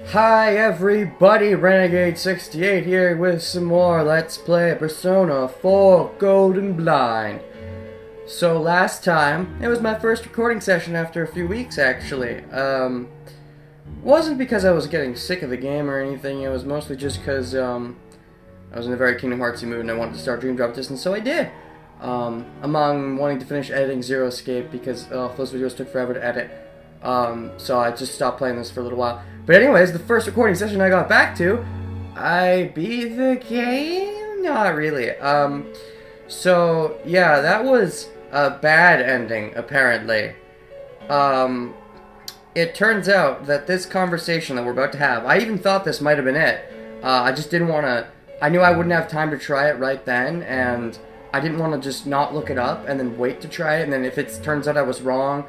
Hi everybody, Renegade68 here with some more Let's Play Persona 4 Golden Blind. So last time, it was my first recording session after a few weeks actually. Wasn't because I was getting sick of the game or anything, it was mostly just because I was in a very Kingdom Heartsy mood and I wanted to start Dream Drop Distance, so I did. Among wanting to finish editing Zero Escape because those videos took forever to edit. So I just stopped playing this for a little while. But anyways, the first recording session I got back to, I beat the game? Not really. So yeah, that was a bad ending, apparently. It turns out that this conversation that we're about to have, I even thought this might have been it. I just didn't want to, I knew I wouldn't have time to try it right then, and I didn't want to just not look it up and then wait to try it, and then if it turns out I was wrong,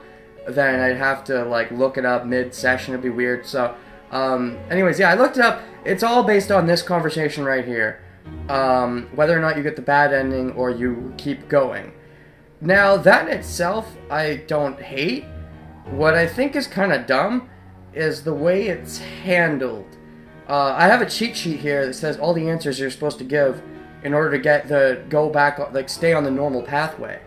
then I'd have to like look it up mid-session. It'd be weird. So anyways, yeah, I looked it up. It's all based on this conversation right here, whether or not you get the bad ending or you keep going. Now that in itself I don't hate. What I think is kind of dumb is the way it's handled. I have a cheat sheet here that says all the answers you're supposed to give in order to get go back, like stay on the normal pathway.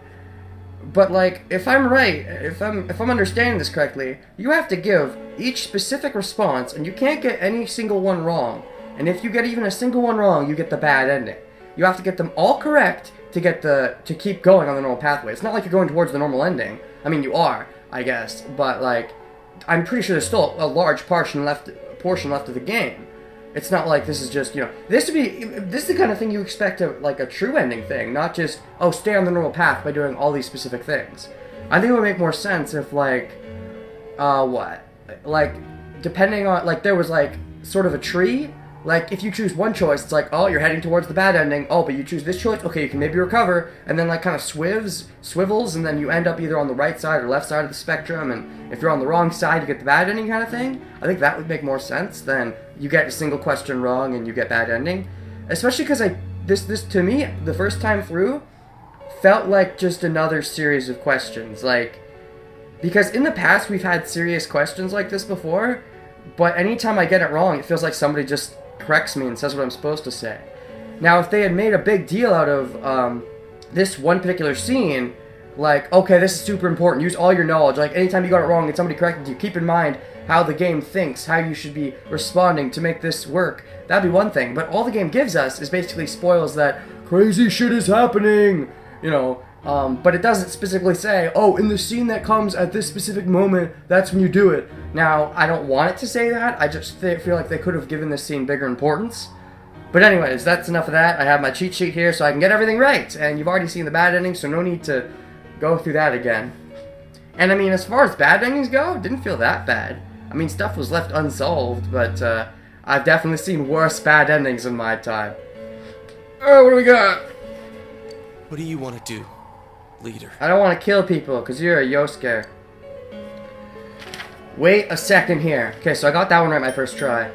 But like, if I'm right, if I'm understanding this correctly, you have to give each specific response, and you can't get any single one wrong. And if you get even a single one wrong, you get the bad ending. You have to get them all correct to get to keep going on the normal pathway. It's not like you're going towards the normal ending. I mean, you are, I guess, but like, I'm pretty sure there's still a large portion left of the game. It's not like this is just, you know, this is the kind of thing you expect like a true ending thing, not just, oh, stay on the normal path by doing all these specific things. I think it would make more sense if, like, like, depending on, like, there was, like, sort of a tree. Like, if you choose one choice, it's like, oh, you're heading towards the bad ending. Oh, but you choose this choice, okay, you can maybe recover. And then, like, kind of swivels, and then you end up either on the right side or left side of the spectrum. And if you're on the wrong side, you get the bad ending kind of thing. I think that would make more sense than you get a single question wrong and you get bad ending. Especially because this to me, the first time through, felt like just another series of questions. Like, because in the past, we've had serious questions like this before, but anytime I get it wrong, it feels like somebody just corrects me and says what I'm supposed to say. Now, if they had made a big deal out of this one particular scene, like, okay, this is super important, use all your knowledge, like, anytime you got it wrong and somebody corrected you, keep in mind how the game thinks, how you should be responding to make this work, that'd be one thing. But all the game gives us is basically spoils that crazy shit is happening, you know, but it doesn't specifically say, oh, in the scene that comes at this specific moment, that's when you do it. Now, I don't want it to say that, I just feel like they could have given this scene bigger importance. But anyways, that's enough of that. I have my cheat sheet here so I can get everything right, and you've already seen the bad ending, so no need to go through that again. And I mean, as far as bad endings go, it didn't feel that bad. I mean, stuff was left unsolved, but I've definitely seen worse bad endings in my time. Oh, what do we got? What do you want to do, leader? I don't want to kill people, because you're a Yosuke. Wait a second here. Okay, so I got that one right my first try.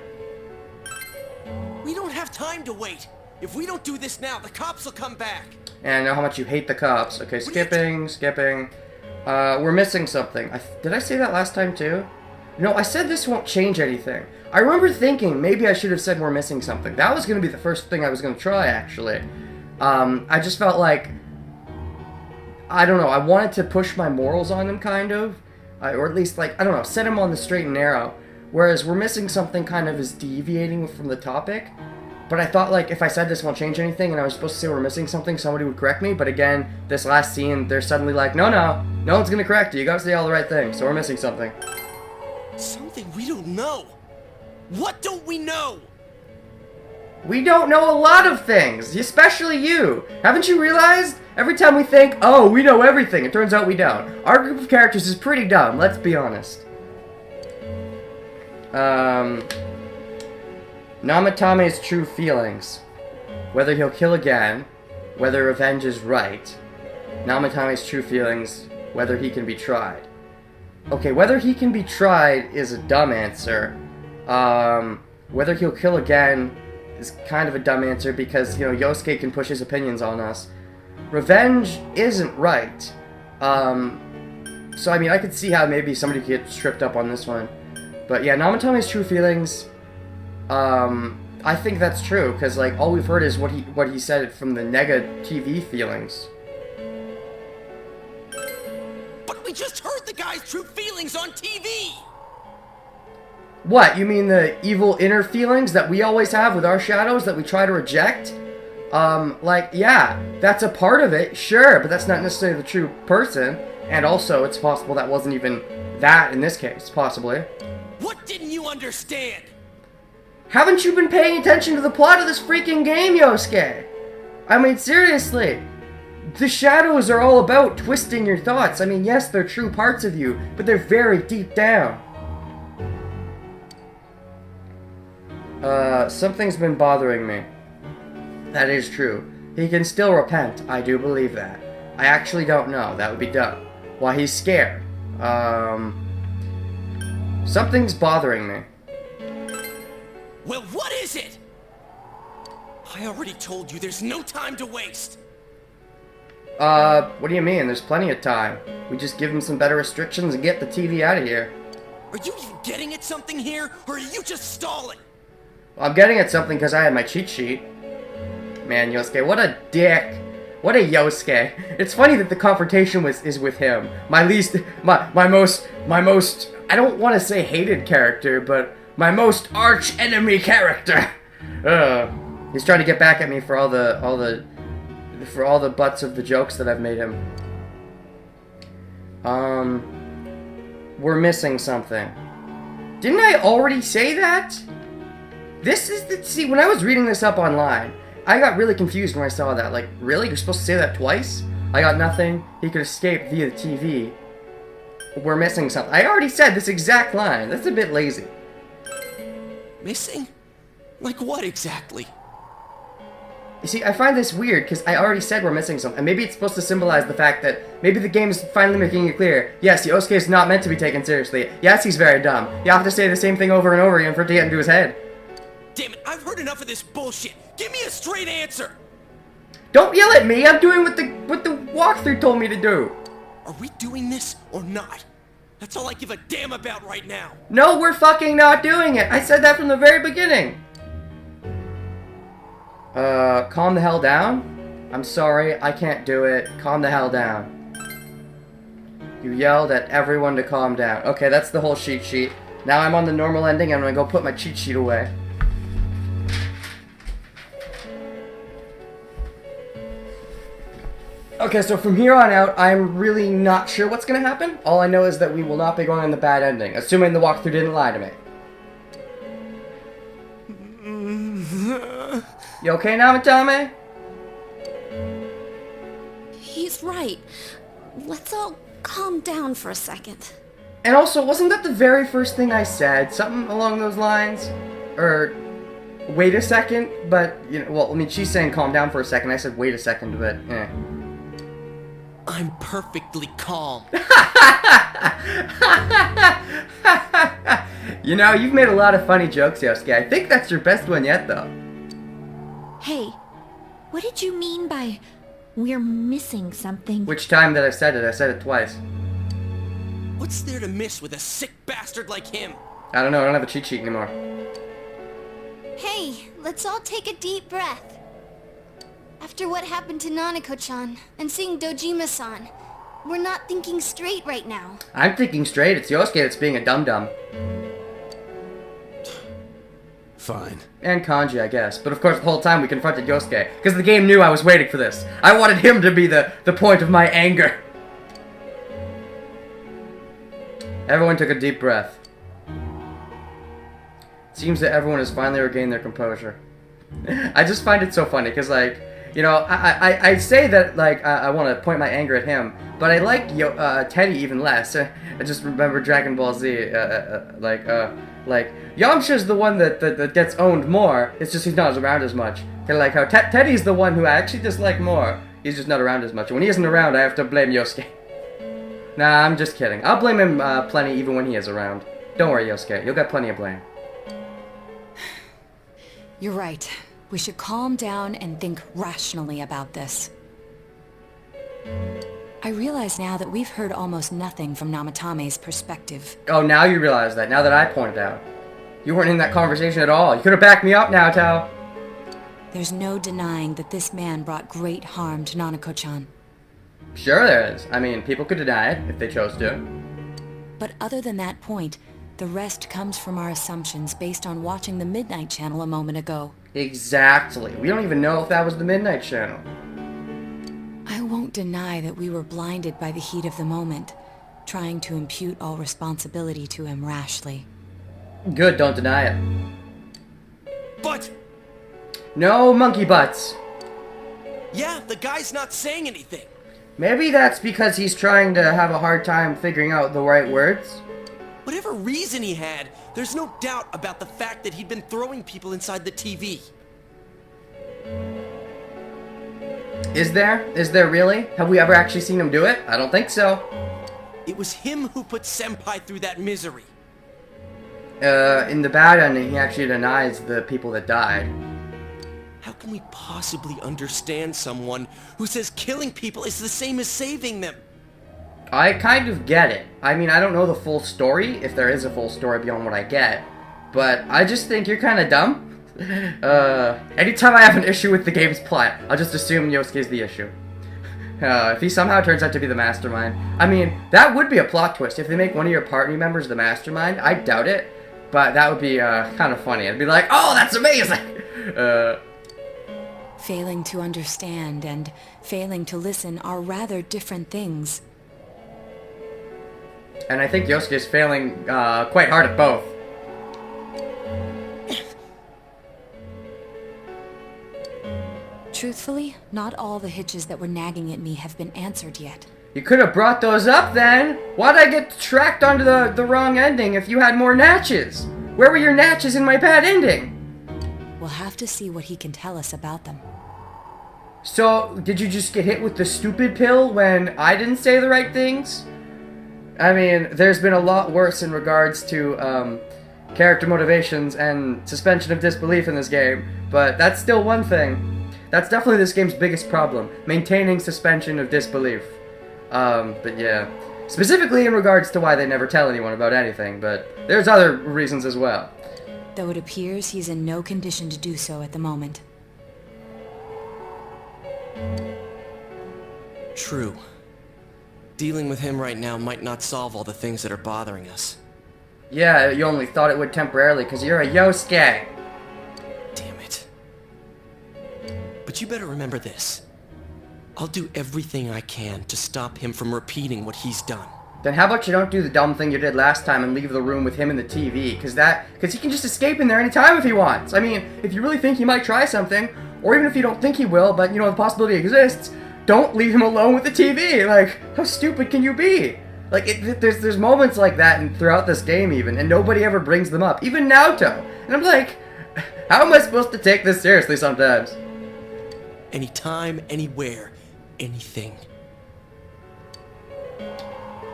We don't have time to wait. If we don't do this now, the cops will come back. And I know how much you hate the cops. Okay, skipping. We're missing something. Did I say that last time too? No, I said this won't change anything. I remember thinking maybe I should have said we're missing something. That was going to be the first thing I was going to try, actually. I just felt like, I don't know, I wanted to push my morals on them, kind of. Or at least, like, I don't know, set them on the straight and narrow. Whereas we're missing something kind of is deviating from the topic. But I thought, like, if I said this won't change anything and I was supposed to say we're missing something, somebody would correct me. But again, this last scene, they're suddenly like, no one's going to correct you. You got to say all the right things, so we're missing something. Something we don't know. What don't we know? We don't know a lot of things, especially you. Haven't you realized? Every time we think, oh, we know everything, it turns out we don't. Our group of characters is pretty dumb, let's be honest. Namatame's true feelings. Whether he'll kill again, whether revenge is right. Namatame's true feelings, whether he can be tried. Okay, whether he can be tried is a dumb answer. Whether he'll kill again is kind of a dumb answer because, you know, Yosuke can push his opinions on us. Revenge isn't right. So, I mean, I could see how maybe somebody could get tripped up on this one. But yeah, Namatame's true feelings, I think that's true, because, like, all we've heard is what he said from the Nega TV feelings. But we just heard the guy's true feelings on TV! What, you mean the evil inner feelings that we always have with our shadows that we try to reject? Like, yeah, that's a part of it, sure, but that's not necessarily the true person. And also, it's possible that wasn't even that in this case, possibly. What didn't you understand? Haven't you been paying attention to the plot of this freaking game, Yosuke? I mean, seriously. The shadows are all about twisting your thoughts. I mean, yes, they're true parts of you, but they're very deep down. Something's been bothering me. That is true. He can still repent. I do believe that. I actually don't know. That would be dumb. Why, he's scared. Something's bothering me. Well, what is it? I already told you there's no time to waste. What do you mean? There's plenty of time. We just give him some better restrictions and get the TV out of here. Are you even getting at something here, or are you just stalling? I'm getting at something because I had my cheat sheet. Man, Yosuke, what a dick. What a Yosuke. It's funny that the confrontation is with him. My most, I don't want to say hated character, but my most arch enemy character. He's trying to get back at me for all the butts of the jokes that I've made him. We're missing something. Didn't I already say that? See, when I was reading this up online, I got really confused when I saw that. Like, really? You're supposed to say that twice? I got nothing. He could escape via the TV. We're missing something. I already said this exact line. That's a bit lazy. Missing? Like what exactly? You see, I find this weird because I already said we're missing something. And maybe it's supposed to symbolize the fact that maybe the game is finally making it clear. Yes, Yosuke is not meant to be taken seriously. Yes, he's very dumb. You have to say the same thing over and over again for it to get into his head. Damn it, I've heard enough of this bullshit. Give me a straight answer. Don't yell at me. I'm doing what the walkthrough told me to do. Are we doing this or not? That's all I give a damn about right now. No, we're fucking not doing it. I said that from the very beginning. Calm the hell down? I'm sorry, I can't do it. Calm the hell down. You yelled at everyone to calm down. Okay, that's the whole cheat sheet. Now I'm on the normal ending, I'm gonna go put my cheat sheet away. Okay, so from here on out, I'm really not sure what's gonna happen. All I know is that we will not be going on the bad ending, assuming the walkthrough didn't lie to me. You okay now, Matame? He's right. Let's all calm down for a second. And also, wasn't that the very first thing I said? Something along those lines? Or, wait a second, but, you know, well, I mean, she's saying calm down for a second. I said wait a second, but, eh. I'm perfectly calm. You know, you've made a lot of funny jokes, Yosuke. I think that's your best one yet, though. Hey, what did you mean by we're missing something? Which time that I said it? I said it twice. What's there to miss with a sick bastard like him? I don't know, I don't have a cheat sheet anymore. Hey, let's all take a deep breath. After what happened to Nanako-chan and seeing Dojima-san, we're not thinking straight right now. I'm thinking straight. It's Yosuke that's being a dum-dum. Fine. And Kanji, I guess. But of course, the whole time we confronted Yosuke, because the game knew I was waiting for this. I wanted him to be the point of my anger. Everyone took a deep breath. It seems that everyone has finally regained their composure. I just find it so funny, because, like, you know, I say that, like, I want to point my anger at him, but I like Teddy even less. I just remember Dragon Ball Z, like, Yamcha's the one that gets owned more, it's just he's not around as much. Kinda like how Teddy's the one who I actually dislike more, he's just not around as much. When he isn't around, I have to blame Yosuke. Nah, I'm just kidding. I'll blame him plenty even when he is around. Don't worry, Yosuke, you'll get plenty of blame. You're right. We should calm down and think rationally about this. I realize now that we've heard almost nothing from Namatame's perspective. Oh, now you realize that, now that I pointed out. You weren't in that conversation at all. You could have backed me up now, Tao. There's no denying that this man brought great harm to Nanako-chan. Sure there is. I mean, people could deny it if they chose to. But other than that point, the rest comes from our assumptions based on watching the Midnight Channel a moment ago. Exactly. We don't even know if that was the Midnight Channel. I won't deny that we were blinded by the heat of the moment, trying to impute all responsibility to him rashly. Good, don't deny it. But... No monkey butts. yeah, the guy's not saying anything. Maybe that's because he's trying to have a hard time figuring out the right words. Whatever reason he had, there's no doubt about the fact that he'd been throwing people inside the TV. Is there? Is there really? Have we ever actually seen him do it? I don't think so. It was him who put Senpai through that misery. In the bad ending, he actually denies the people that died. How can we possibly understand someone who says killing people is the same as saving them? I kind of get it. I mean, I don't know the full story, if there is a full story beyond what I get, but I just think you're kind of dumb. Anytime I have an issue with the game's plot, I'll just assume Yosuke's the issue. If he somehow turns out to be the mastermind. I mean, that would be a plot twist. If they make one of your party members the mastermind, I doubt it, but that would be kind of funny. I'd be like, oh, that's amazing! Failing to understand and failing to listen are rather different things. And I think Yosuke's failing quite hard at both. Truthfully, not all the hitches that were nagging at me have been answered yet. You could have brought those up then! Why'd I get tracked onto the wrong ending if you had more natches? Where were your natches in my bad ending? We'll have to see what he can tell us about them. So, did you just get hit with the stupid pill when I didn't say the right things? I mean, there's been a lot worse in regards to, character motivations and suspension of disbelief in this game, but that's still one thing. That's definitely this game's biggest problem, maintaining suspension of disbelief. But yeah. Specifically in regards to why they never tell anyone about anything, but there's other reasons as well. Though it appears he's in no condition to do so at the moment. True. Dealing with him right now might not solve all the things that are bothering us. Yeah, you only thought it would temporarily because you're a Yosuke. Damn it. But you better remember this. I'll do everything I can to stop him from repeating what he's done. Then how about you don't do the dumb thing you did last time and leave the room with him and the TV, because he can just escape in there anytime if he wants. I mean, if you really think he might try something, or even if you don't think he will, but you know the possibility exists, don't leave him alone with the TV. Like, how stupid can you be? Like, there's moments like that throughout this game even, and nobody ever brings them up, even Naoto. And I'm like, how am I supposed to take this seriously sometimes? Anytime, anywhere, anything.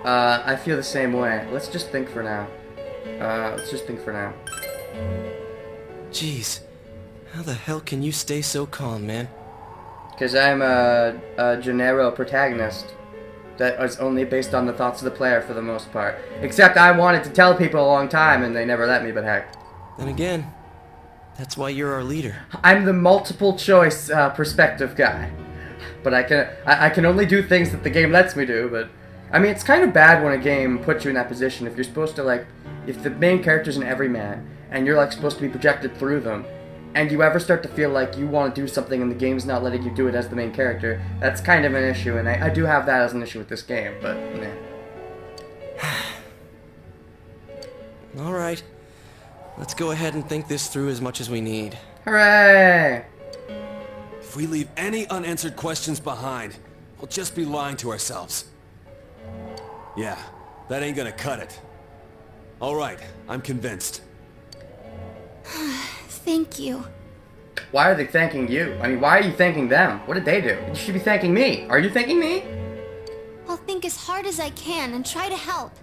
I feel the same way. Let's just think for now. Jeez, how the hell can you stay so calm, man? Because I'm a Gennaro protagonist that is only based on the thoughts of the player for the most part. Except I wanted to tell people a long time and they never let me, but heck. Then again, that's why you're our leader. I'm the multiple choice perspective guy. But I can only do things that the game lets me do, but... I mean, it's kind of bad when a game puts you in that position if you're supposed to, like... If the main character's an everyman, and you're, like, supposed to be projected through them, and you ever start to feel like you want to do something and the game's not letting you do it as the main character, that's kind of an issue, and I do have that as an issue with this game, but, nah. Alright. Let's go ahead and think this through as much as we need. Hooray! If we leave any unanswered questions behind, we'll just be lying to ourselves. Yeah, that ain't gonna cut it. Alright, I'm convinced. Thank you. Why are they thanking you? I mean, why are you thanking them? What did they do? You should be thanking me. Are you thanking me? I'll think as hard as I can and try to help.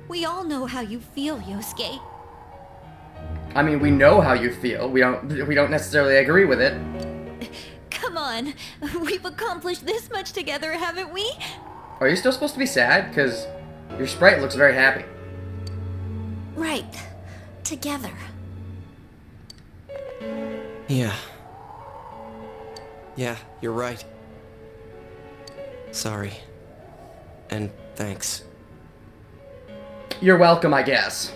We all know how you feel, Yosuke. I mean, we know how you feel. We don't necessarily agree with it. Come on, we've accomplished this much together, haven't we? Are you still supposed to be sad? Because your sprite looks very happy. Right. Together. Yeah. Yeah, you're right. Sorry. And thanks. You're welcome, I guess.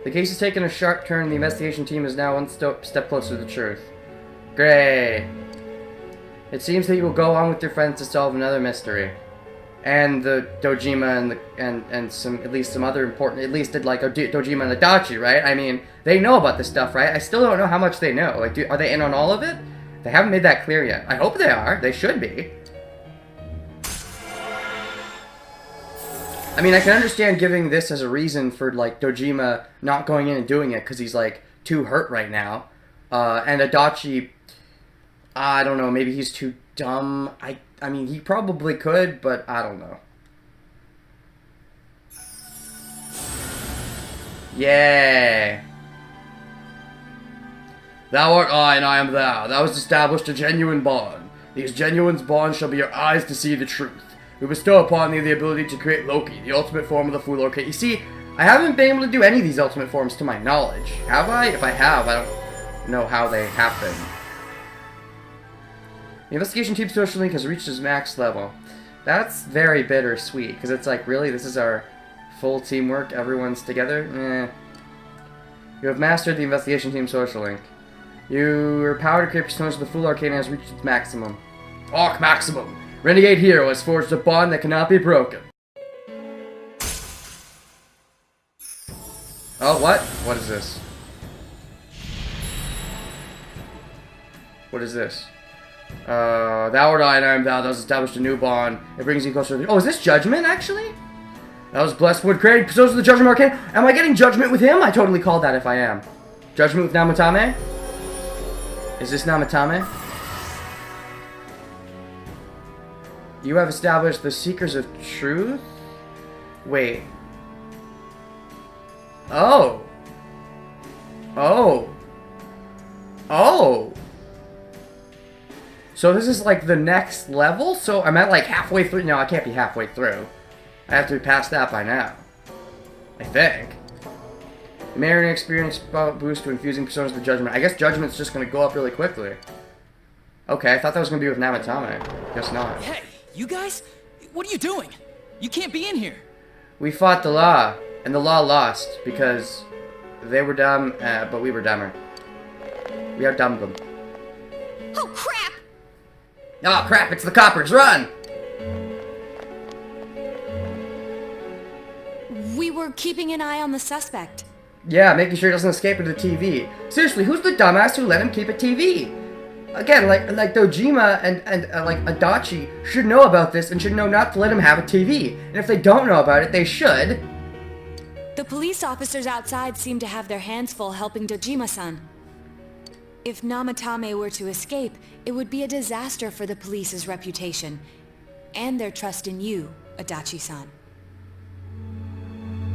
The case has taken a sharp turn. The investigation team is now one step closer to the truth. Great. It seems that you will go on with your friends to solve another mystery. And the Dojima and some, at least some other important, at least like Dojima and Adachi, right? I mean, they know about this stuff, right? I still don't know how much they know. Like, are they in on all of it? They haven't made that clear yet. I hope they are. They should be. I mean, I can understand giving this as a reason for, like, Dojima not going in and doing it, because he's, like, too hurt right now. And Adachi, I don't know, maybe he's too dumb. I mean, he probably could, but I don't know. Yay! Thou art I, and I am thou. Thou hast established a genuine bond. These genuine bonds shall be your eyes to see the truth. We bestow upon thee the ability to create Loki, the ultimate form of the Fool Orchid. You see, I haven't been able to do any of these ultimate forms to my knowledge. Have I? If I have, I don't know how they happen. The investigation team social link has reached its max level. That's very bittersweet, because it's like, really, this is our full teamwork? Everyone's together? Eh. You have mastered the investigation team social link. Your power to create personas of the Fool Arcane has reached its maximum. Arc maximum! Renegade Hero has forged a bond that cannot be broken. Oh, what? What is this? What is this? Thou art I, and I am thou. Thou hast established a new bond. It brings you closer to the... Oh, is this Judgment, actually? That was blessed wood creating personas of the Judgment Arcane. Am I getting Judgment with him? I totally called that if I am. Judgment with Namatame? Is this Namatame? You have established the Seekers of Truth? Wait. Oh. Oh. Oh. So this is like the next level? So I'm at like halfway through. No, I can't be halfway through. I have to be past that by now. I think. Marrying experience boost to infusing personas of the Judgment. I guess Judgment's just gonna go up really quickly. Okay, I thought that was gonna be with Namatame. Guess not. Hey, you guys? What are you doing? You can't be in here. We fought the law, and the law lost because they were dumb, but we were dumber. We outdumbed them. Oh, crap! Oh crap, it's the coppers, run! We were keeping an eye on the suspect. Yeah, making sure he doesn't escape into the TV. Seriously, who's the dumbass who let him keep a TV? Again, like Dojima and like Adachi should know about this and should know not to let him have a TV. And if they don't know about it, they should. The police officers outside seem to have their hands full helping Dojima-san. If Namatame were to escape, it would be a disaster for the police's reputation. And their trust in you, Adachi-san.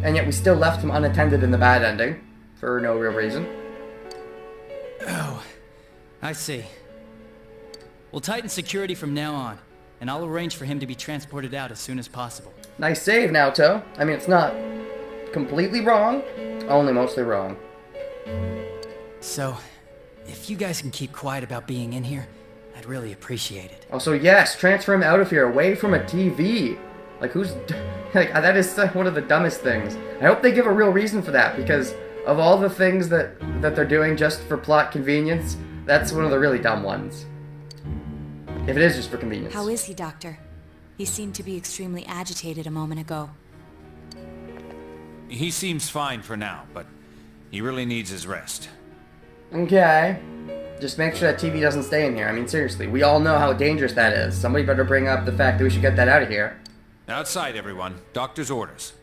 And yet we still left him unattended in the bad ending. For no real reason. Oh, I see. We'll tighten security from now on, and I'll arrange for him to be transported out as soon as possible. Nice save, Naoto. I mean, it's not completely wrong, only mostly wrong. So, if you guys can keep quiet about being in here, I'd really appreciate it. Also, yes, transfer him out of here, away from a TV. Like, who's... like, that is one of the dumbest things. I hope they give a real reason for that, because of all the things that they're doing just for plot convenience, that's one of the really dumb ones. If it is just for convenience. How is he, Doctor? He seemed to be extremely agitated a moment ago. He seems fine for now, but he really needs his rest. Okay. Just make sure that TV doesn't stay in here. I mean, seriously, we all know how dangerous that is. Somebody better bring up the fact that we should get that out of here. Outside, everyone. Doctor's orders.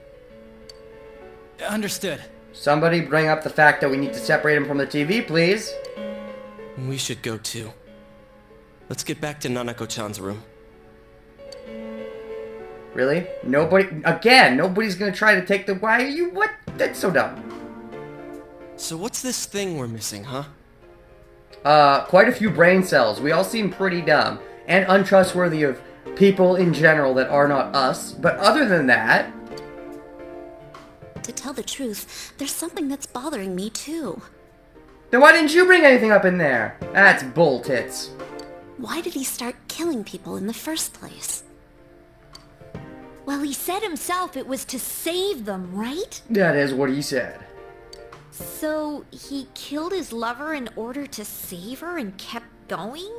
Understood. Somebody bring up the fact that we need to separate him from the TV, please. We should go too. Let's get back to Nanako-chan's room. Really? Nobody... Again, nobody's gonna try to take the... Why are you... What? That's so dumb. So what's this thing we're missing, huh? Quite a few brain cells. We all seem pretty dumb. And untrustworthy of people in general that are not us. But other than that... to tell the truth, there's something that's bothering me too. Then why didn't you bring anything up in there? That's bull tits. Why did he start killing people in the first place? Well, he said himself it was to save them, right? That is what he said. So, he killed his lover in order to save her and kept going?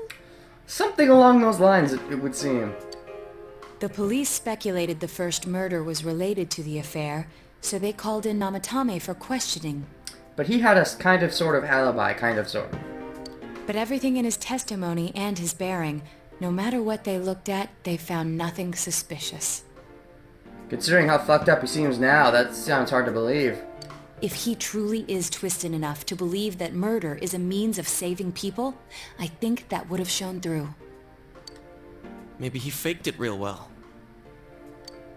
Something along those lines, it would seem. The police speculated the first murder was related to the affair, so they called in Namatame for questioning. But he had a kind of sort of alibi, kind of sort of. But everything in his testimony and his bearing, no matter what they looked at, they found nothing suspicious. Considering how fucked up he seems now, that sounds hard to believe. If he truly is twisted enough to believe that murder is a means of saving people, I think that would have shown through. Maybe he faked it real well.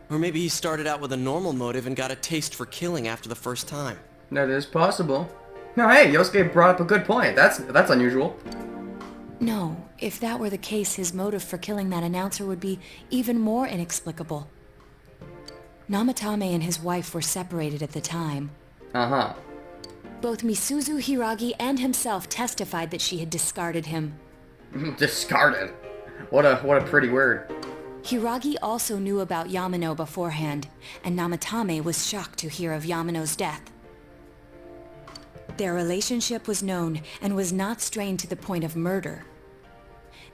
Or maybe he started out with a normal motive and got a taste for killing after the first time. That is possible. No, hey, Yosuke brought up a good point. That's unusual. No, if that were the case, his motive for killing that announcer would be even more inexplicable. Namatame and his wife were separated at the time. Uh-huh. Both Misuzu Hiragi and himself testified that she had discarded him. Discarded. What a pretty word. Hiragi also knew about Yamano beforehand, and Namatame was shocked to hear of Yamano's death. Their relationship was known and was not strained to the point of murder.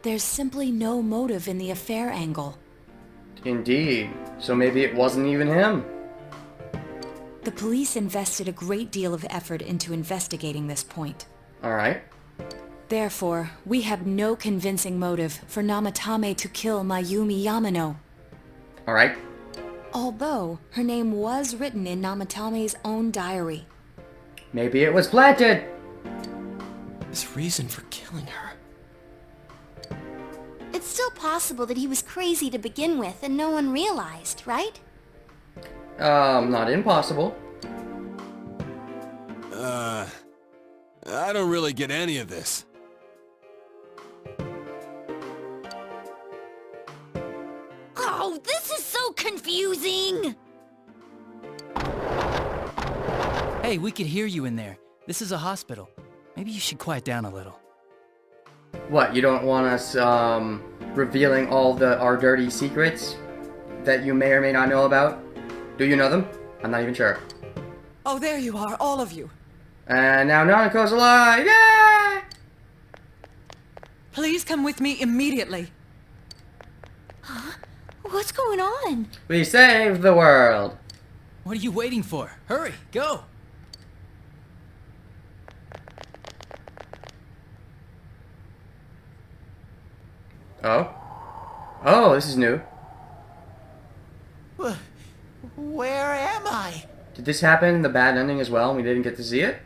There's simply no motive in the affair angle. Indeed. So maybe it wasn't even him. The police invested a great deal of effort into investigating this point. Alright. Therefore, we have no convincing motive for Namatame to kill Mayumi Yamano. Alright. Although, her name was written in Namatame's own diary. Maybe it was planted. His reason for killing her. It's still possible that he was crazy to begin with and no one realized, right? Not impossible. I don't really get any of this. Oh, this is so confusing! Hey, we could hear you in there. This is a hospital. Maybe you should quiet down a little. What, you don't want us, revealing all our dirty secrets that you may or may not know about? Do you know them? I'm not even sure. Oh, there you are, all of you. And now Nanako's alive! Yay! Please come with me immediately. What's going on? We saved the world! What are you waiting for? Hurry, go! Oh? Oh, this is new. Where am I? Did this happen in the bad ending as well and we didn't get to see it?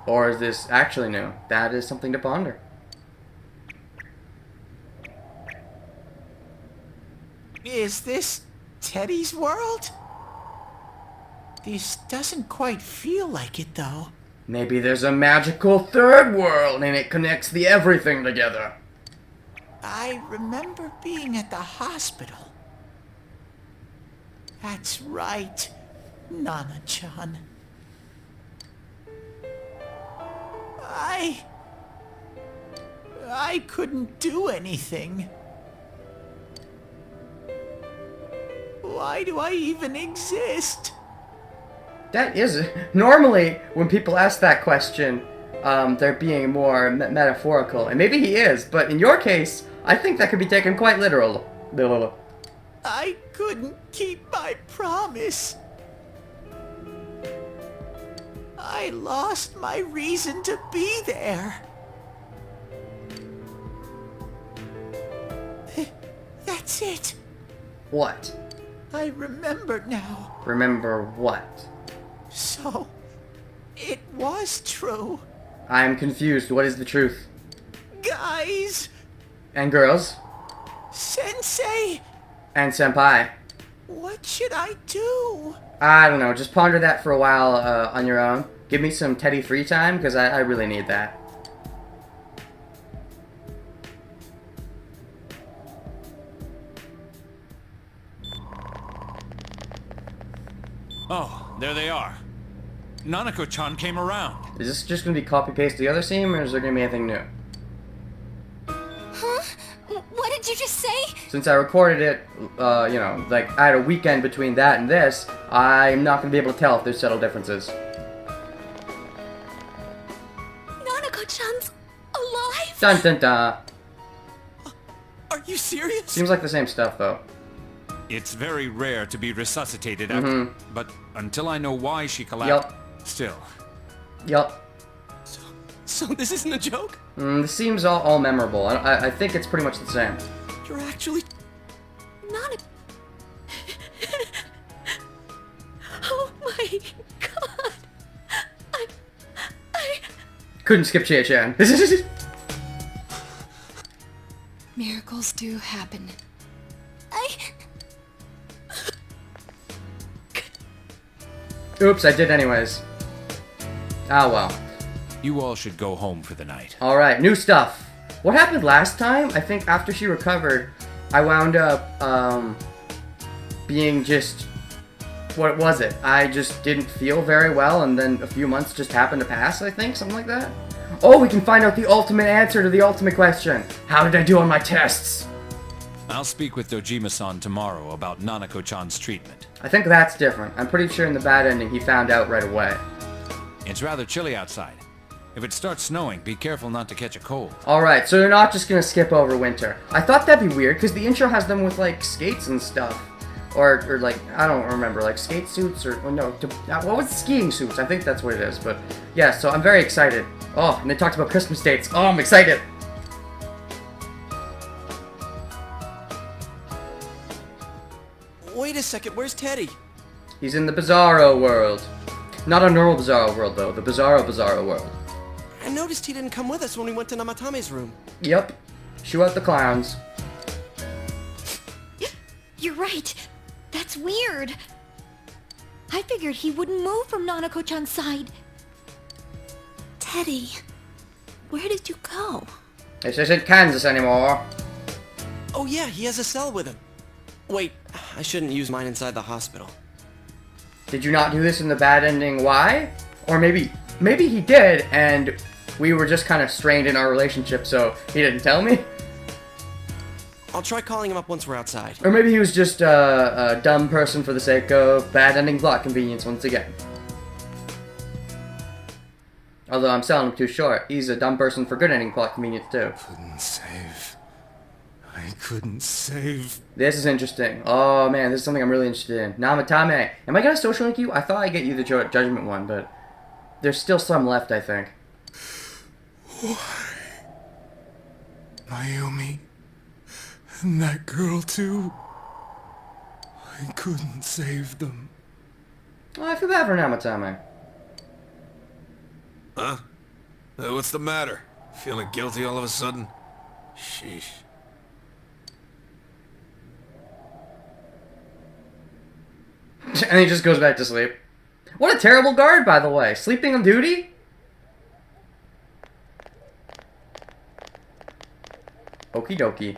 Or is this actually new? That is something to ponder. Is this Teddy's world? This doesn't quite feel like it, though. Maybe there's a magical third world and it connects the everything together. I remember being at the hospital. That's right, Nana-chan. I couldn't do anything. Why do I even exist? That is... Normally, when people ask that question, they're being more metaphorical. And maybe he is, but in your case, I think that could be taken quite literal. I couldn't keep my promise. I lost my reason to be there. That's it. What? I remember now. Remember what? So, it was true. I'm confused. What is the truth? Guys! And girls? Sensei! And senpai? What should I do? I don't know. Just ponder that for a while on your own. Give me some Teddy free time, because I really need that. Oh, There they are. Nanako-chan came around. Is this just gonna be copy-paste the other scene, or is there gonna be anything new? Huh? What did you just say? Since I recorded it, you know, like, I had a weekend between that and this, I'm not gonna be able to tell if there's subtle differences. Nanako-chan's alive? Dun dun dun. Are you serious? Seems like the same stuff, though. It's very rare to be resuscitated after, but until I know why she collapsed, Yup. still. Yup. So this isn't a joke? This seems all memorable. I think it's pretty much the same. You're actually... Nanako... Oh my god. I... Couldn't skip Chia-chan. Miracles do happen. Oops, I did anyways. Ah, well. You all should go home for the night. Alright, new stuff. What happened last time? I think after she recovered, I wound up, being just... What was it? I just didn't feel very well, and then a few months just happened to pass, I think? Something like that? Oh, we can find out the ultimate answer to the ultimate question. How did I do on my tests? I'll speak with Dojima-san tomorrow about Nanako-chan's treatment. I think that's different. I'm pretty sure in the bad ending he found out right away. It's rather chilly outside. If it starts snowing, be careful not to catch a cold. Alright, so they're not just gonna skip over winter. I thought that'd be weird, because the intro has them with, like, skates and stuff. Or like, I don't remember, like, skate suits, or, no, what was skiing suits? I think that's what it is, but, yeah, so I'm very excited. Oh, and they talked about Christmas dates. Oh, I'm excited! Wait a second, where's Teddy? He's in the Bizarro world. Not a normal Bizarro world, though. The Bizarro world. I noticed he didn't come with us when we went to Namatame's room. Yep. Shoo out the clowns. You're right. That's weird. I figured he wouldn't move from Nanako-chan's side. Teddy, where did you go? This isn't Kansas anymore. Oh yeah, he has a cell with him. Wait, I shouldn't use mine inside the hospital. Did you not do this in the bad ending? Why? Or maybe he did, and we were just kind of strained in our relationship, so he didn't tell me? I'll try calling him up once we're outside. Or maybe he was just a dumb person for the sake of bad ending plot convenience once again. Although I'm selling him too short. He's a dumb person for good ending plot convenience too. Couldn't save. I couldn't save. This is interesting. Oh man, this is something I'm really interested in. Namatame. Am I gonna social link you? I thought I'd get you the Judgment one, but there's still some left, I think. Why? Mayumi. And that girl too. I couldn't save them. Oh, I feel bad for Namatame. Huh? What's the matter? Feeling guilty all of a sudden? Sheesh. And he just goes back to sleep. What a terrible guard, by the way. Sleeping on duty? Okie dokie.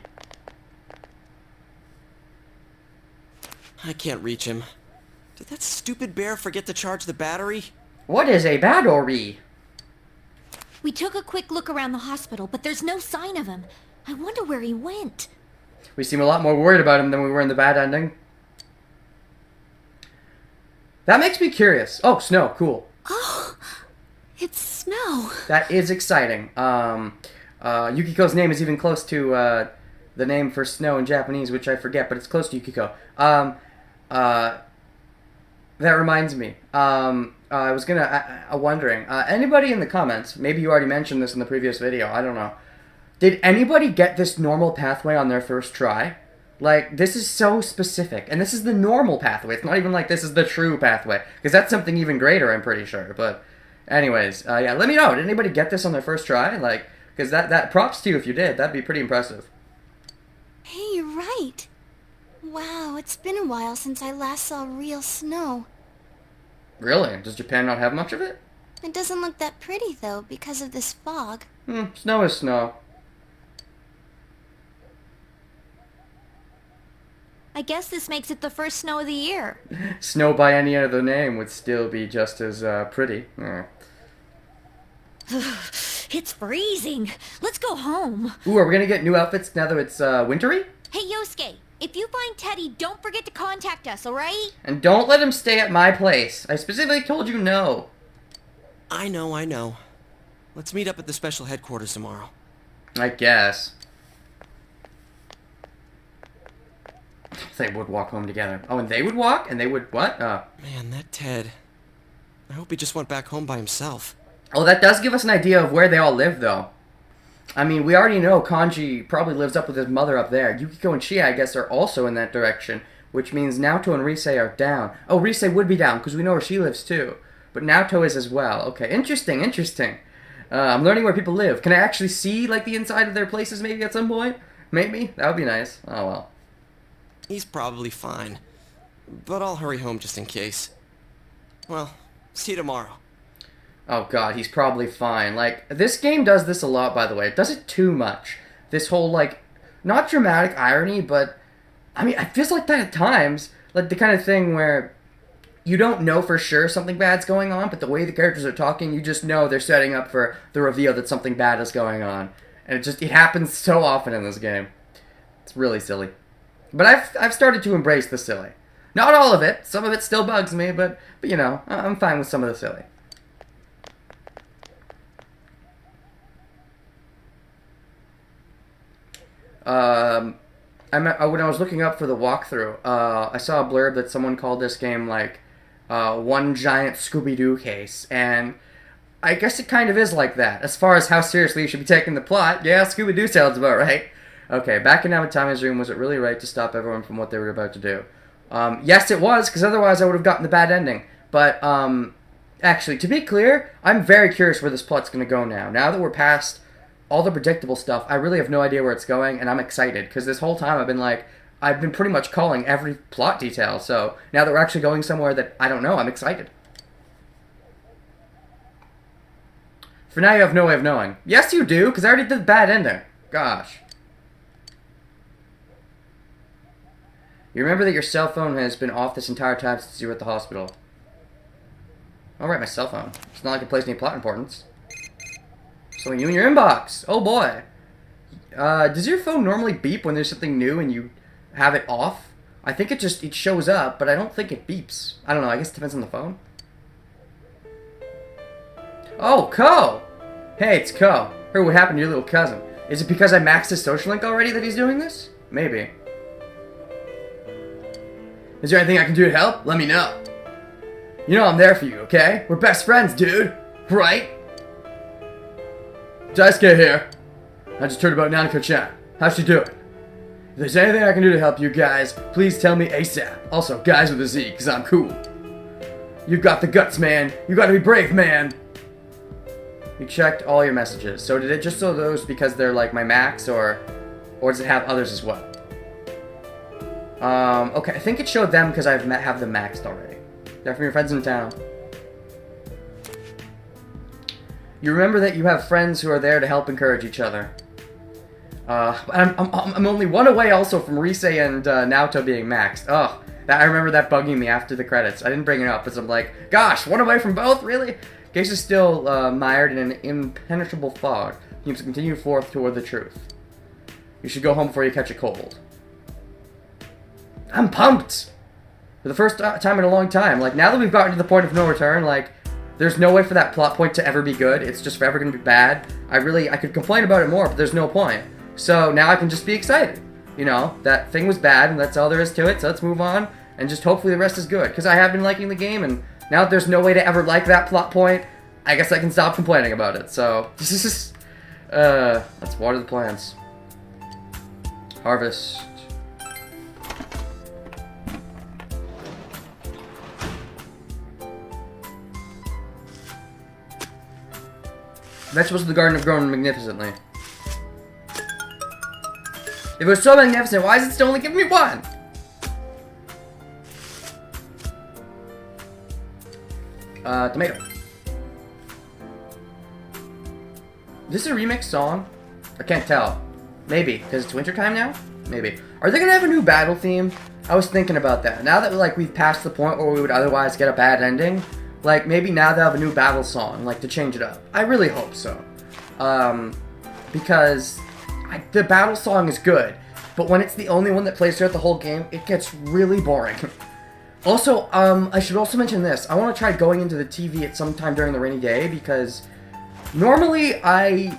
I can't reach him. Did that stupid bear forget to charge the battery? What is a battery? We took a quick look around the hospital, but there's no sign of him. I wonder where he went. We seem a lot more worried about him than we were in the bad ending. That makes me curious. Oh, snow. Cool. Oh, it's snow. That is exciting. Yukiko's name is even close to the name for snow in Japanese, which I forget, but it's close to Yukiko. That reminds me. I was wondering, anybody in the comments, maybe you already mentioned this in the previous video, I don't know. Did anybody get this normal pathway on their first try? Like, this is so specific, and this is the normal pathway. It's not even like this is the true pathway, because that's something even greater, I'm pretty sure. But, anyways, yeah, let me know. Did anybody get this on their first try? Like, because that props to you if you did. That'd be pretty impressive. Hey, you're right. Wow, it's been a while since I last saw real snow. Really? Does Japan not have much of it? It doesn't look that pretty, though, because of this fog. Snow is snow. I guess this makes it the first snow of the year. Snow by any other name would still be just as pretty. It's freezing. Let's go home. Ooh, are we gonna get new outfits now that it's wintry? Hey, Yosuke, if you find Teddy, don't forget to contact us, alright? And don't let him stay at my place. I specifically told you no. I know. Let's meet up at the special headquarters tomorrow. I guess. They would walk home together. Oh, and they would walk? And they would what? Man, that Ted. I hope he just went back home by himself. Oh, that does give us an idea of where they all live, though. I mean, we already know Kanji probably lives up with his mother up there. Yukiko and Chie, I guess, are also in that direction, which means Naoto and Rise are down. Oh, Rise would be down, because we know where she lives, too. But Naoto is as well. Okay, interesting. I'm learning where people live. Can I actually see, like, the inside of their places maybe at some point? Maybe? That would be nice. Oh, well. He's probably fine. But I'll hurry home just in case. Well, see you tomorrow. Oh god, he's probably fine. Like, this game does this a lot, by the way. It does it too much. This whole, like, not dramatic irony, but, I mean, it feels like that at times. Like, the kind of thing where you don't know for sure something bad's going on, but the way the characters are talking, you just know they're setting up for the reveal that something bad is going on. And it happens so often in this game. It's really silly. But I've started to embrace the silly. Not all of it. Some of it still bugs me, but you know, I'm fine with some of the silly. When I was looking up for the walkthrough, I saw a blurb that someone called this game like one giant Scooby-Doo case, and I guess it kind of is like that. As far as how seriously you should be taking the plot, yeah, Scooby-Doo sounds about right. Okay, back in Namatame's room, was it really right to stop everyone from what they were about to do? Yes, it was, because otherwise I would have gotten the bad ending. But, actually, to be clear, I'm very curious where this plot's going to go now. Now that we're past all the predictable stuff, I really have no idea where it's going, and I'm excited, because this whole time I've been pretty much calling every plot detail, so now that we're actually going somewhere that I don't know, I'm excited. For now, you have no way of knowing. Yes, you do, because I already did the bad ending. Gosh. You remember that your cell phone has been off this entire time since you were at the hospital. Alright, my cell phone. It's not like it plays any plot importance. Something new in your inbox! Oh boy! Does your phone normally beep when there's something new and you have it off? I think it shows up, but I don't think it beeps. I don't know, I guess it depends on the phone. Oh, Ko! Hey, it's Ko. Heard what happened to your little cousin. Is it because I maxed his social link already that he's doing this? Maybe. Is there anything I can do to help? Let me know. You know I'm there for you, okay? We're best friends, dude. Right? Daisuke here. I just heard about Nanako-chan. How's she doing? If there's anything I can do to help you guys, please tell me ASAP. Also, guys with a Z, because I'm cool. You've got the guts, man. You gotta be brave, man. You checked all your messages. So did it just show those because they're like my max, or does it have others as well? Okay, I think it showed them because I have them maxed already. They're from your friends in town. You remember that you have friends who are there to help encourage each other. I'm only one away also from Rise and Naoto being maxed. Oh, I remember that bugging me after the credits. I didn't bring it up because I'm like, gosh, one away from both? Really? Case is still mired in an impenetrable fog. You must continue forth toward the truth. You should go home before you catch a cold. I'm pumped! For the first time in a long time. Like, now that we've gotten to the point of no return, like, there's no way for that plot point to ever be good. It's just forever going to be bad. I could complain about it more, but there's no point. So now I can just be excited. You know, that thing was bad, and that's all there is to it, so let's move on, and just hopefully the rest is good. Because I have been liking the game, and now that there's no way to ever like that plot point, I guess I can stop complaining about it. So, let's water the plants. Harvest. Vegetables in the garden have grown magnificently. If it was so magnificent, why is it still only giving me one? Tomato. Is this a remix song? I can't tell. Maybe, because it's wintertime now? Maybe. Are they gonna have a new battle theme? I was thinking about that. Now that like we've passed the point where we would otherwise get a bad ending, like maybe now they'll have a new battle song, like to change it up. I really hope so, because the battle song is good, but when it's the only one that plays throughout the whole game, it gets really boring. Also, I should also mention this. I want to try going into the TV at some time during the rainy day, because normally I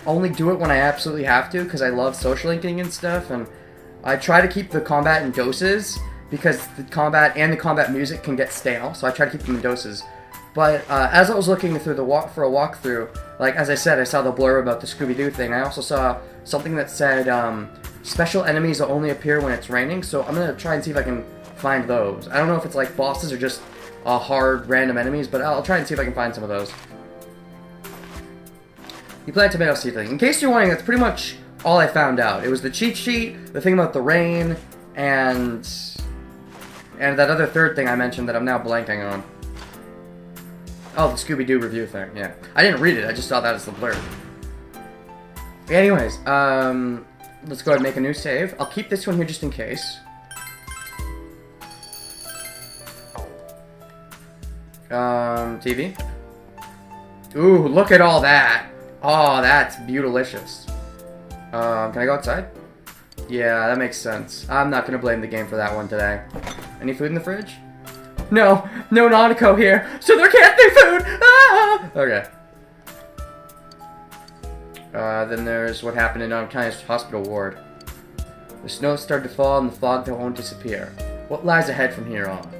only do it when I absolutely have to, because I love social linking and stuff, and I try to keep the combat in doses, because the combat and the combat music can get stale, so I try to keep them in doses. But as I was looking through the for a walkthrough, like as I said, I saw the blurb about the Scooby-Doo thing. I also saw something that said special enemies will only appear when it's raining, so I'm going to try and see if I can find those. I don't know if it's like bosses or just hard random enemies, but I'll try and see if I can find some of those. You plant tomato seedling. In case you're wondering, that's pretty much all I found out. It was the cheat sheet, the thing about the rain, and that other third thing I mentioned that I'm now blanking on. Oh, the Scooby-Doo review thing, yeah. I didn't read it, I just saw that as the blurb. Anyways, let's go ahead and make a new save. I'll keep this one here just in case. TV. Ooh, look at all that. Oh, that's beautilicious. Can I go outside? Yeah, that makes sense. I'm not gonna blame the game for that one today. Any food in the fridge? No, no Nanako here, so there can't be food! Ah! Okay. Then there's what happened in Nanaka's hospital ward. The snow started to fall and the fog that won't disappear. What lies ahead from here on?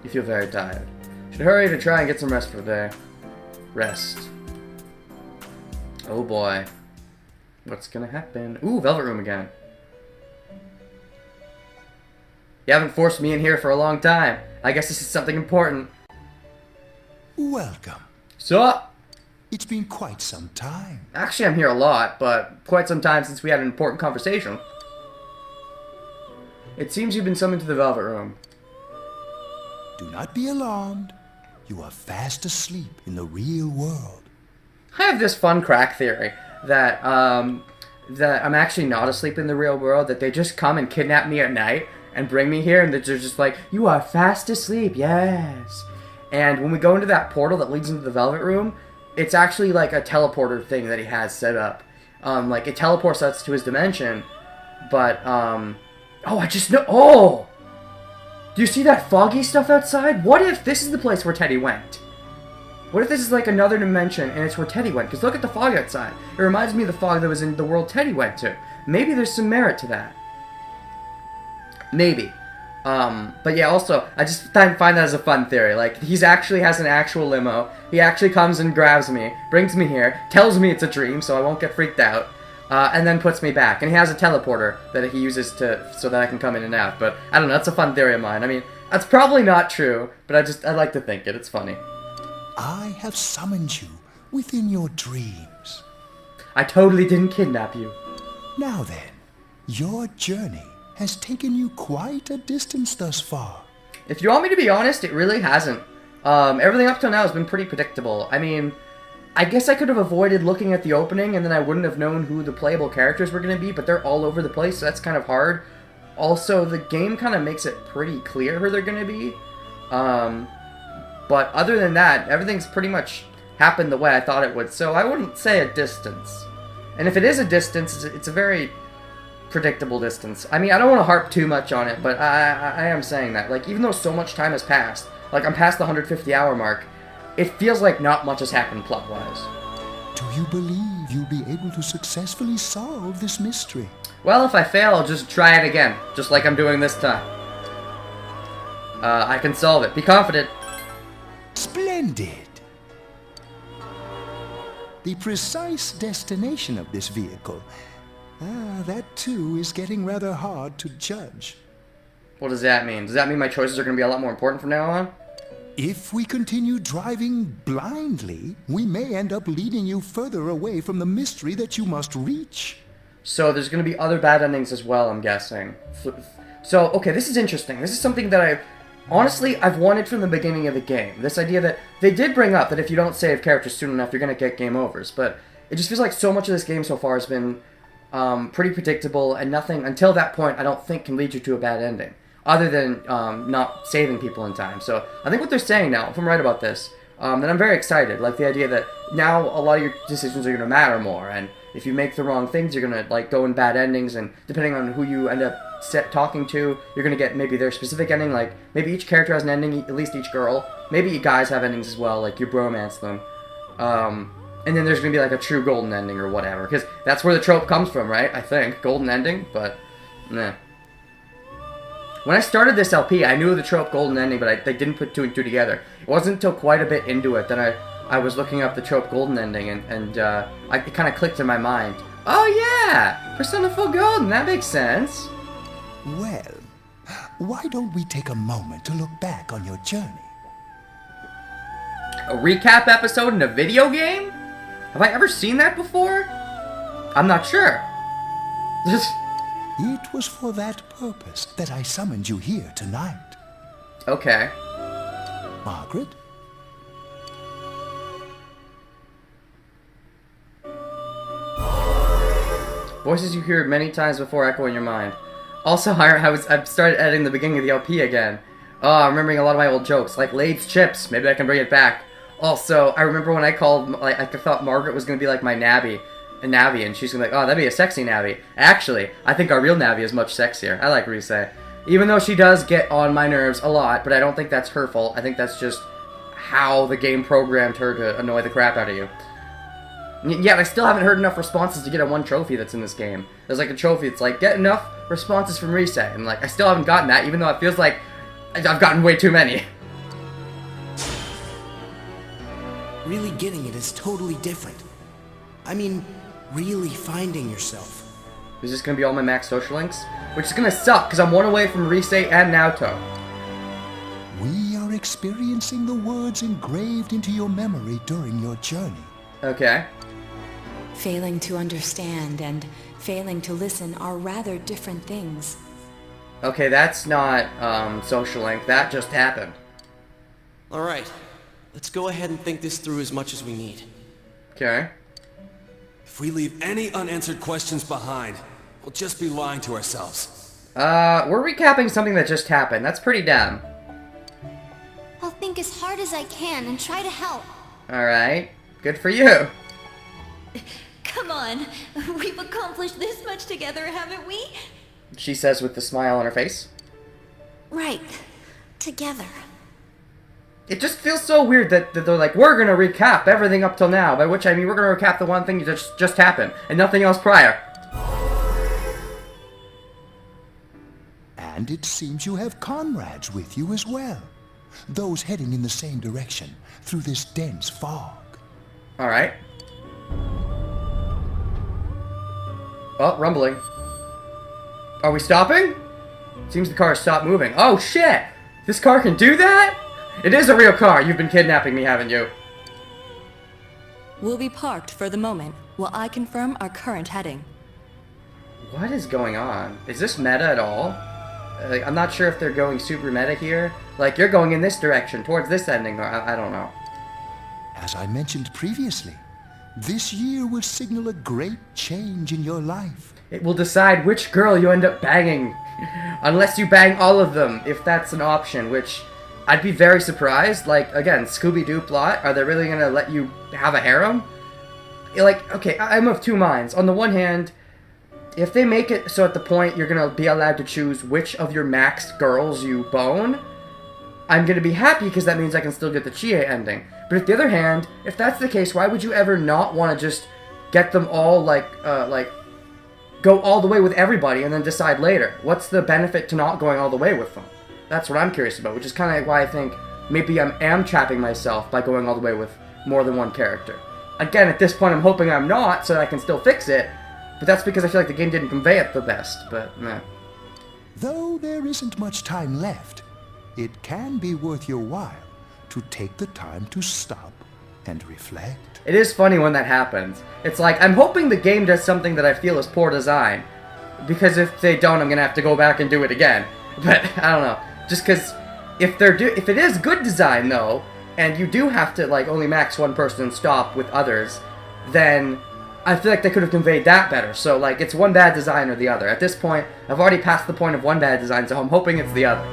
You feel very tired. Should hurry to try and get some rest for the day. Rest. Oh boy. What's gonna happen? Ooh, Velvet Room again. You haven't forced me in here for a long time. I guess this is something important. Welcome. Sup? It's been quite some time. Actually, I'm here a lot, but quite some time since we had an important conversation. It seems you've been summoned to the Velvet Room. Do not be alarmed. You are fast asleep in the real world. I have this fun crack theory that that I'm actually not asleep in the real world, that they just come and kidnap me at night and bring me here, and they're just like, you are fast asleep, yes. And when we go into that portal that leads into the Velvet Room, it's actually like a teleporter thing that he has set up. Like, it teleports us to his dimension, but, oh, I just know, oh! Do you see that foggy stuff outside? What if this is the place where Teddy went? What if this is like another dimension and it's where Teddy went? Because look at the fog outside. It reminds me of the fog that was in the world Teddy went to. Maybe there's some merit to that. Maybe. But yeah, also, I just find that as a fun theory. Like, he actually has an actual limo. He actually comes and grabs me, brings me here, tells me it's a dream so I won't get freaked out, and then puts me back. And he has a teleporter that he uses so that I can come in and out. But, I don't know, that's a fun theory of mine. I mean, that's probably not true, but I like to think it. It's funny. I have summoned you within your dreams. I totally didn't kidnap you. Now then, your journey has taken you quite a distance thus far. If you want me to be honest, it really hasn't. Everything up till now has been pretty predictable. I mean, I guess I could have avoided looking at the opening and then I wouldn't have known who the playable characters were going to be, but they're all over the place, so that's kind of hard. Also, the game kind of makes it pretty clear who they're going to be. But other than that, everything's pretty much happened the way I thought it would, so I wouldn't say a distance. And if it is a distance, it's a very predictable distance. I mean, I don't want to harp too much on it, but I am saying that. Like, even though so much time has passed, like I'm past the 150-hour mark, it feels like not much has happened plot-wise. Do you believe you'll be able to successfully solve this mystery? Well, if I fail, I'll just try it again, just like I'm doing this time. I can solve it. Be confident. Splendid! The precise destination of this vehicle, that too is getting rather hard to judge. What does that mean? Does that mean my choices are going to be a lot more important from now on? If we continue driving blindly, we may end up leading you further away from the mystery that you must reach. So there's going to be other bad endings as well, I'm guessing. So, okay, this is interesting. This is something that honestly, I've wanted from the beginning of the game. This idea that they did bring up that if you don't save characters soon enough, you're going to get game overs. But it just feels like so much of this game so far has been pretty predictable, and nothing until that point I don't think can lead you to a bad ending, other than not saving people in time. So I think what they're saying now, if I'm right about this, then I'm very excited. Like the idea that now a lot of your decisions are going to matter more, and if you make the wrong things, you're going to like go in bad endings, and depending on who you end up talking to, you're going to get maybe their specific ending. Like maybe each character has an ending, at least each girl. Maybe you guys have endings as well, like you bromance them. And then there's going to be like a true golden ending or whatever, because that's where the trope comes from, right? I think. Golden ending, but nah. When I started this LP, I knew the trope golden ending, but they didn't put 2 and 2 together. It wasn't until quite a bit into it that I was looking up the trope golden ending, and it kind of clicked in my mind. Oh yeah! Persona 4 Golden, that makes sense. Well, why don't we take a moment to look back on your journey? A recap episode in a video game? Have I ever seen that before? I'm not sure. It was for that purpose that I summoned you here tonight. Okay. Margaret? Voices you hear many times before echo in your mind. Also, I've started editing the beginning of the LP again. Oh, I'm remembering a lot of my old jokes, like Lade's Chips. Maybe I can bring it back. Also, I remember when I called, like, I thought Margaret was going to be like my Navi, and she's going to be like, oh, that'd be a sexy Navi. Actually, I think our real Navi is much sexier. I like Rise. Even though she does get on my nerves a lot, but I don't think that's her fault. I think that's just how the game programmed her to annoy the crap out of you. Yet I still haven't heard enough responses to get a 1 trophy that's in this game. There's like a trophy that's like, get enough responses from Rise, and like, I still haven't gotten that, even though it feels like I've gotten way too many. Really getting it is totally different. I mean, really finding yourself. Is this gonna be all my max social links? Which is gonna suck, because I'm 1 away from Rise and Naoto. We are experiencing the words engraved into your memory during your journey. Okay. Failing to understand and failing to listen are rather different things. Okay, that's not social link. That just happened. Alright, let's go ahead and think this through as much as we need. Okay. If we leave any unanswered questions behind, we'll just be lying to ourselves. We're recapping something that just happened. That's pretty dumb. I'll think as hard as I can and try to help. Alright. Good for you. Come on, we've accomplished this much together, haven't we? She says with the smile on her face. Right. Together. It just feels so weird that they're like, we're gonna recap everything up till now, by which I mean we're gonna recap the one thing that just happened, and nothing else prior. And it seems you have comrades with you as well. Those heading in the same direction through this dense fog. Alright. Oh, rumbling. Are we stopping? Seems the car stopped moving. Oh shit! This car can do that? It is a real car. You've been kidnapping me, haven't you? We'll be parked for the moment while I confirm our current heading. What is going on? Is this meta at all? Like, I'm not sure if they're going super meta here. Like, you're going in this direction, towards this ending, or I don't know. As I mentioned previously, this year will signal a great change in your life. It will decide which girl you end up banging. Unless you bang all of them, if that's an option, which I'd be very surprised. Like, again, Scooby-Doo plot, are they really gonna let you have a harem? Like, okay, I'm of 2 minds. On the one hand, if they make it so at the point you're gonna be allowed to choose which of your maxed girls you bone, I'm gonna be happy because that means I can still get the Chie ending. But on the other hand, if that's the case, why would you ever not want to just get them all, like, go all the way with everybody and then decide later? What's the benefit to not going all the way with them? That's what I'm curious about, which is kind of why I think maybe I am trapping myself by going all the way with more than one character. Again, at this point I'm hoping I'm not, so that I can still fix it, but that's because I feel like the game didn't convey it the best, but meh. Though there isn't much time left, it can be worth your while to take the time to stop and reflect. It is funny when that happens. It's like, I'm hoping the game does something that I feel is poor design, because if they don't, I'm gonna have to go back and do it again. But, I don't know. Just because, if it is good design, though, and you do have to, like, only max one person and stop with others, then I feel like they could have conveyed that better. So, like, it's one bad design or the other. At this point, I've already passed the point of one bad design, so I'm hoping it's the other.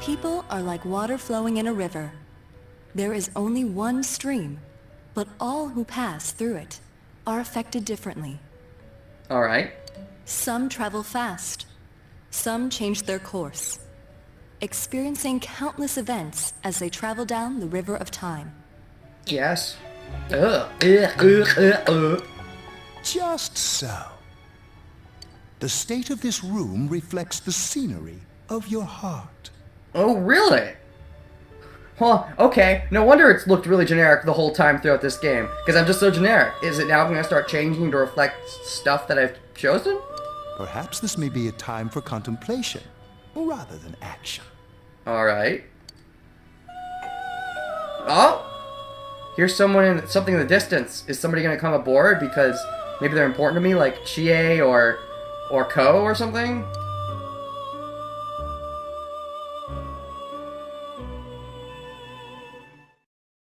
People are like water flowing in a river. There is only one stream, but all who pass through it are affected differently. Alright. Some travel fast. Some change their course, experiencing countless events as they travel down the river of time. Yes. Just so. The state of this room reflects the scenery of your heart. Oh, really? Well, okay. No wonder it's looked really generic the whole time throughout this game, because I'm just so generic. Is it now going to start changing to reflect stuff that I've chosen? Perhaps this may be a time for contemplation, rather than action. Alright. Oh! Here's something in the distance. Is somebody going to come aboard because maybe they're important to me, like Chie or Ko or something?